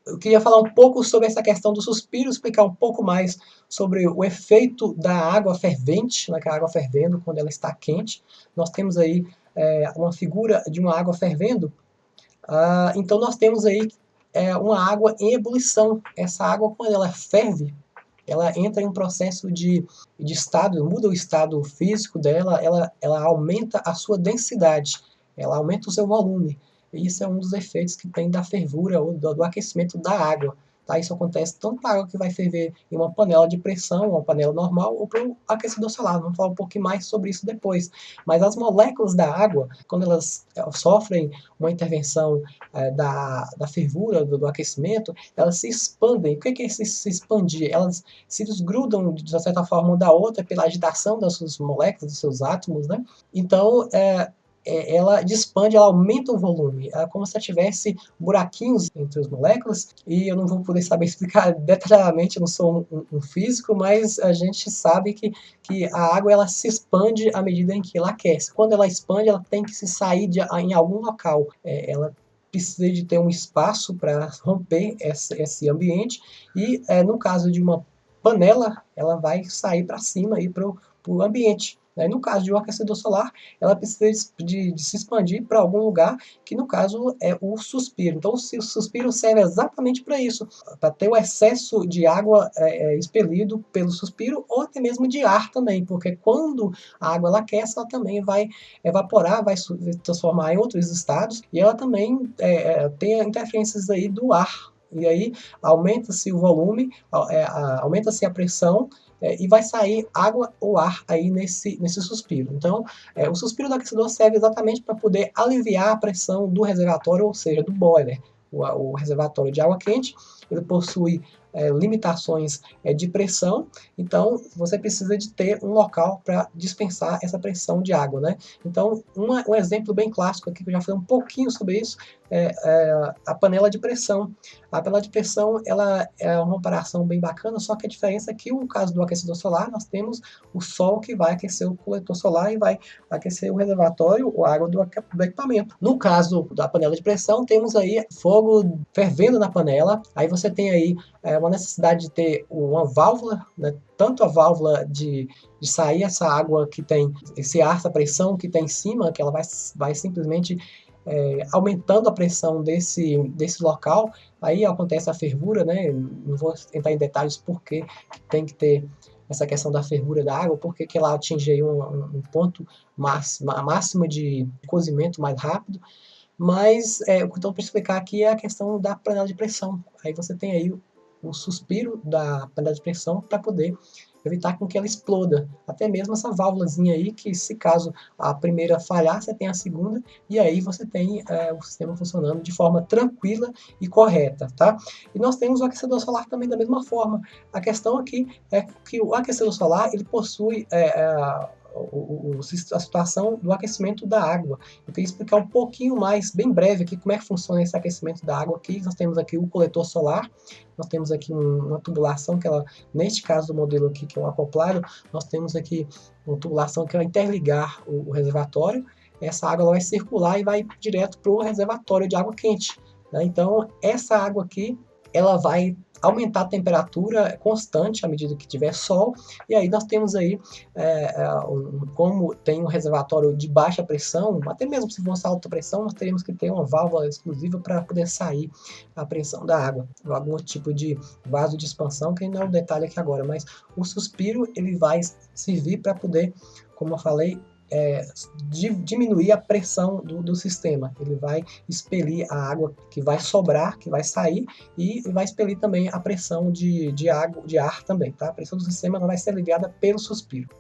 eu queria falar um pouco sobre essa questão do suspiro, explicar um pouco mais sobre o efeito da água fervente, né, que a água fervendo quando ela está quente. Nós temos aí uma figura de uma água fervendo. Então nós temos aí uma água em ebulição. Essa água, quando ela ferve, ela entra em um processo de estado, muda o estado físico dela, ela aumenta a sua densidade, ela aumenta o seu volume. E isso é um dos efeitos que tem da fervura ou do aquecimento da água. Tá? Isso acontece tanto para a água que vai ferver em uma panela de pressão, uma panela normal, ou para o aquecedor solar. Vamos falar um pouquinho mais sobre isso depois. Mas as moléculas da água, quando elas sofrem uma intervenção da fervura, do aquecimento, elas se expandem. O que é se expandir? Elas se desgrudam de certa forma uma da outra pela agitação das suas moléculas, dos seus átomos, né? Então, ela expande, ela aumenta o volume, é como se tivesse buraquinhos entre as moléculas, e eu não vou poder saber explicar detalhadamente, eu não sou um físico, mas a gente sabe que a água ela se expande à medida em que ela aquece. Quando ela expande, ela tem que se sair em algum local, ela precisa de ter um espaço para romper esse ambiente, e no caso de uma panela, ela vai sair para cima e para o ambiente. No caso de um aquecedor solar, ela precisa de se expandir para algum lugar, que no caso é o suspiro. Então, o suspiro serve exatamente para isso, para ter o excesso de água expelido pelo suspiro, ou até mesmo de ar também, porque quando a água ela aquece, ela também vai evaporar, vai se transformar em outros estados, e ela também tem interferências aí do ar. E aí aumenta-se o volume, aumenta-se a pressão, e vai sair água ou ar aí nesse suspiro. Então, o suspiro do aquecedor serve exatamente para poder aliviar a pressão do reservatório, ou seja, do boiler. O reservatório de água quente, ele possui limitações de pressão, então você precisa de ter um local para dispensar essa pressão de água, né? Então, um exemplo bem clássico aqui, que eu já falei um pouquinho sobre isso, é a panela de pressão. A panela de pressão, ela é uma comparação bem bacana, só que a diferença é que no caso do aquecedor solar, nós temos o sol que vai aquecer o coletor solar e vai aquecer o reservatório ou a água do equipamento. No caso da panela de pressão, temos aí fogo fervendo na panela, aí você tem aí uma necessidade de ter uma válvula, né? Tanto a válvula de sair essa água que tem esse ar, essa pressão que tem em cima, que ela vai simplesmente aumentando a pressão desse local, aí acontece a fervura, né? Não vou entrar em detalhes porque tem que ter essa questão da fervura da água, porque que ela atinge aí um ponto máximo de cozimento mais rápido, mas o que eu estou para explicar aqui é a questão da panela de pressão. Aí você tem aí o suspiro da panela de pressão para poder evitar com que ela exploda. Até mesmo essa válvulazinha aí, que se caso a primeira falhar, você tem a segunda, e aí você tem o sistema funcionando de forma tranquila e correta, tá? E nós temos o aquecedor solar também da mesma forma. A questão aqui é que o aquecedor solar, ele possui a situação do aquecimento da água. Eu queria explicar um pouquinho mais, bem breve aqui, como é que funciona esse aquecimento da água aqui. Nós temos aqui o coletor solar, nós temos aqui uma tubulação, que ela, neste caso do modelo aqui, que é um acoplado, nós temos aqui uma tubulação que vai interligar o reservatório. Essa água ela vai circular e vai direto para o reservatório de água quente, né? Então, essa água aqui, ela vai aumentar a temperatura constante à medida que tiver sol, e aí nós temos aí, como tem um reservatório de baixa pressão, até mesmo se fosse alta pressão, nós teríamos que ter uma válvula exclusiva para poder sair a pressão da água, algum tipo de vaso de expansão, que não é um detalhe aqui agora, mas o suspiro ele vai servir para poder, como eu falei, diminuir a pressão do sistema. Ele vai expelir a água que vai sobrar, que vai sair, e vai expelir também a pressão de ar também, tá? A pressão do sistema não vai ser aliviada pelo suspiro.